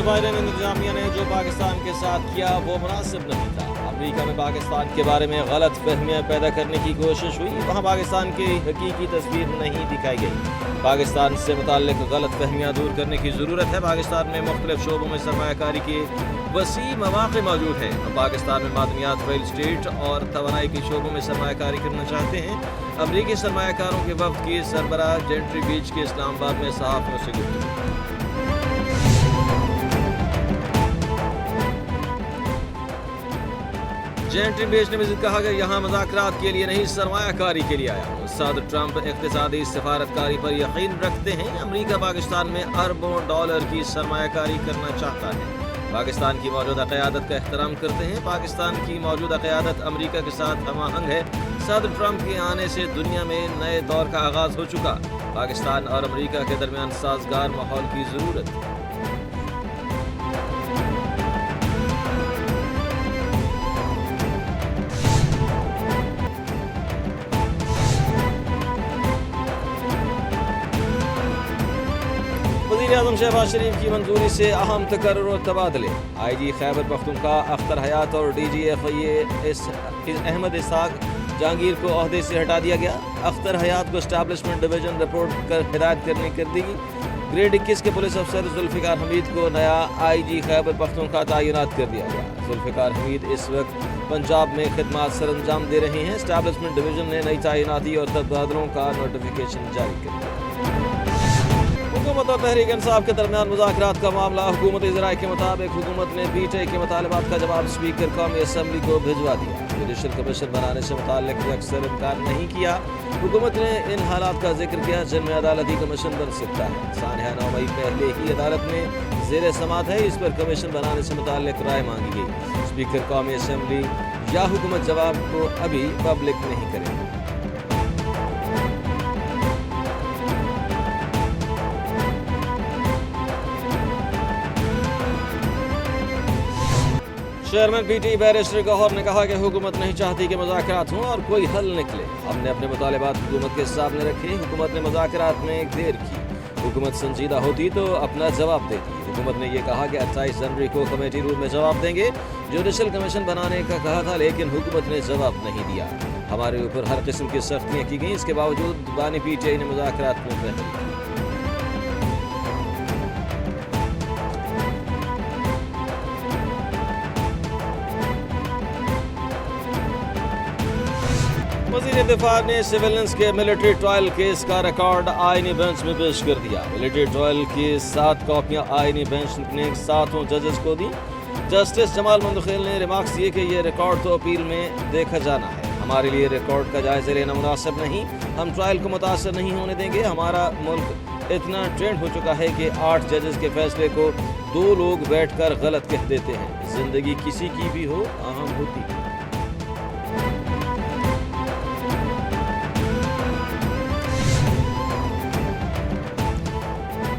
Biden انتظامیہ نے جو پاکستان کے ساتھ کیا وہ مناسب نہیں تھا۔ امریکہ میں پاکستان کے بارے میں غلط فہمیاں پیدا کرنے کی کوشش ہوئی، وہاں پاکستان کی حقیقی تصویر نہیں دکھائی گئی۔ پاکستان سے متعلق غلط فہمیاں دور کرنے کی ضرورت ہے۔ پاکستان میں مختلف شعبوں میں سرمایہ کاری کے وسیع مواقع موجود ہیں۔ ہم پاکستان میں معدنیات، ریل اسٹیٹ اور توانائی کے شعبوں میں سرمایہ کاری کرنا چاہتے ہیں۔ امریکی سرمایہ کاروں کے وفد کی سربراہ جینٹری بیچ کے اسلام آباد میں صحافیوں سے گفتگو۔ جینٹری بیچ نے مزید کہا کہ یہاں مذاکرات کے لیے نہیں، سرمایہ کاری کے لیے آیا ہوں۔ صدر ٹرمپ اقتصادی سفارتکاری پر یقین رکھتے ہیں۔ امریکہ پاکستان میں اربوں ڈالر کی سرمایہ کاری کرنا چاہتا ہے۔ پاکستان کی موجودہ قیادت کا احترام کرتے ہیں۔ پاکستان کی موجودہ قیادت امریکہ کے ساتھ ہم آہنگ ہے۔ صدر ٹرمپ کے آنے سے دنیا میں نئے دور کا آغاز ہو چکا۔ پاکستان اور امریکہ کے درمیان سازگار ماحول کی ضرورت ہے۔ وزیر اعظم شہباز شریف کی منظوری سے اہم تقرر و تبادلے۔ آئی جی خیبر پختونخوا اختر حیات اور ڈی جی ایف احمد اسحاق جہانگیر کو عہدے سے ہٹا دیا گیا۔ اختر حیات کو اسٹیبلشمنٹ ڈویژن رپورٹ کر ہدایت کرنے کر دی گئی۔ گریڈ 21 کے پولیس افسر ذوالفقار حمید کو نیا آئی جی خیبر پختونخوا تعینات کر دیا گیا۔ ذوالفقار حمید اس وقت پنجاب میں خدمات سر انجام دے رہے ہیں۔ اسٹیبلشمنٹ ڈویژن نے نئی تعیناتی اور تبادلوں کا نوٹیفیکیشن جاری کر دیا۔ حکومت اور تحریک انصاف کے درمیان مذاکرات کا معاملہ۔ حکومتی ذرائع کے مطابق حکومت نے پی ٹی آئی کے مطالبات کا جواب اسپیکر قومی اسمبلی کو بھجوا دیا۔ جوڈیشل کمیشن بنانے سے متعلق اکثر انکار نہیں کیا۔ حکومت نے ان حالات کا ذکر کیا جن میں عدالتی کمیشن بن سکتا ہے۔ سانحہ 9 مئی پہلے ہی عدالت میں زیر سماعت ہے، اس پر کمیشن بنانے سے متعلق رائے مانگی گئی۔ اسپیکر قومی اسمبلی یا حکومت جواب کو ابھی پبلک نہیں کرے گی۔ چیئرمین پی ٹی بیرسٹر گوہر نے کہا کہ حکومت نہیں چاہتی کہ مذاکرات ہوں اور کوئی حل نکلے۔ ہم نے اپنے مطالبات حکومت کے سامنے رکھے۔ حکومت نے مذاکرات میں دیر کی۔ حکومت سنجیدہ ہوتی تو اپنا جواب دیتی۔ حکومت نے یہ کہا کہ 28 جنوری کو کمیٹی روم میں جواب دیں گے۔ جوڈیشل کمیشن بنانے کا کہا تھا لیکن حکومت نے جواب نہیں دیا۔ ہمارے اوپر ہر قسم کی سختیاں کی گئیں، اس کے باوجود بانی پی ٹی آئی نے مذاکرات میں پہل کی۔ وزیر دفاع نے سیولینس کے ملٹری ٹرائل کیس کا ریکارڈ آئینی بینچ میں پیش کر دیا۔ ملٹری ٹرائل کی 7 کاپیاں آئینی بینچ نے 7 ججز کو دی۔ جسٹس جمال مندخیل نے ریمارکس کیے کہ یہ ریکارڈ تو اپیل میں دیکھا جانا ہے۔ ہمارے لیے ریکارڈ کا جائزہ لینا مناسب نہیں۔ ہم ٹرائل کو متاثر نہیں ہونے دیں گے۔ ہمارا ملک اتنا ٹرینڈ ہو چکا ہے کہ 8 ججز کے فیصلے کو 2 لوگ بیٹھ کر غلط کہہ دیتے ہیں۔ زندگی کسی کی بھی ہو، اہم ہوتی ہے۔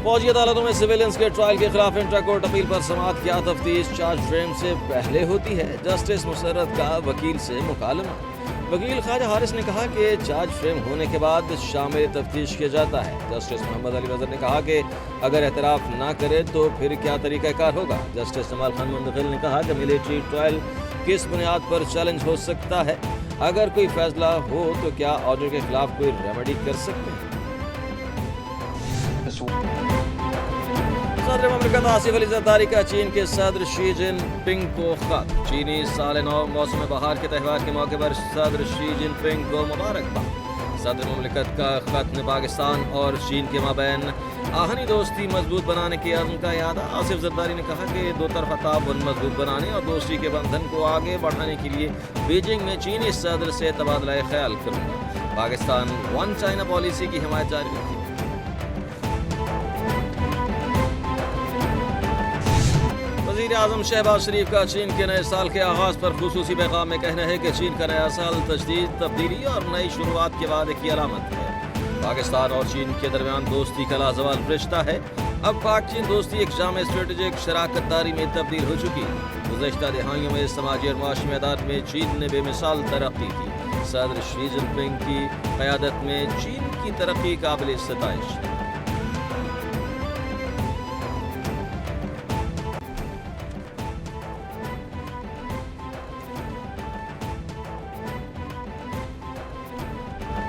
فوجی عدالتوں میں سویلینس کے ٹرائل کے خلاف انٹرا کورٹ اپیل پر سماعت کیا تفتیش چارج فریم سے پہلے ہوتی ہے۔ جسٹس مسرت کا وکیل سے مکالمہ۔ وکیل خواجہ حارث نے کہا کہ چارج فریم ہونے کے بعد شامل تفتیش کیا جاتا ہے۔ جسٹس محمد علی وزیر نے کہا کہ اگر اعتراف نہ کرے تو پھر کیا طریقہ کار ہوگا۔ جسٹس جمال خان مندخیل نے کہا کہ ملٹری ٹرائل کس بنیاد پر چیلنج ہو سکتا ہے؟ اگر کوئی فیصلہ ہو تو کیا آرڈر کے خلاف کوئی ریمیڈی کر سکتے ہیں؟ صدر مملکت آصف علی زرداری کا چین کے صدر شی جن پنگ کو خط۔ چینی سال نو موسم بہار کے تہوار کے موقع پر صدر شی جن پنگ کو مبارکباد۔ صدر مملکت کا خط نے پاکستان اور چین کے مابین آہنی دوستی مضبوط بنانے کے عزم کا اعادہ۔ آصف زرداری نے کہا کہ 2 طرفہ تعاون مضبوط بنانے اور دوستی کے بندھن کو آگے بڑھانے کے لیے بیجنگ میں چینی صدر سے تبادلہ خیال کروں گا۔ پاکستان ون چائنا پالیسی کی حمایت جاری رکھے۔ وزیر اعظم شہباز شریف کا چین کے نئے سال کے آغاز پر خصوصی پیغام میں کہنا ہے کہ چین کا نیا سال تجدید، تبدیلی اور نئی شروعات کے وعدے کی علامت ہے۔ پاکستان اور چین کے درمیان دوستی کا لازوال رشتہ ہے۔ اب پاک چین دوستی ایک جامع اسٹریٹجک شراکت داری میں تبدیل ہو چکی۔ گزشتہ دہائیوں میں سماجی اور معاشی میدان میں چین نے بے مثال ترقی کی۔ صدر شی جن پنگ کی قیادت میں چین کی ترقی قابل ستائش ہے۔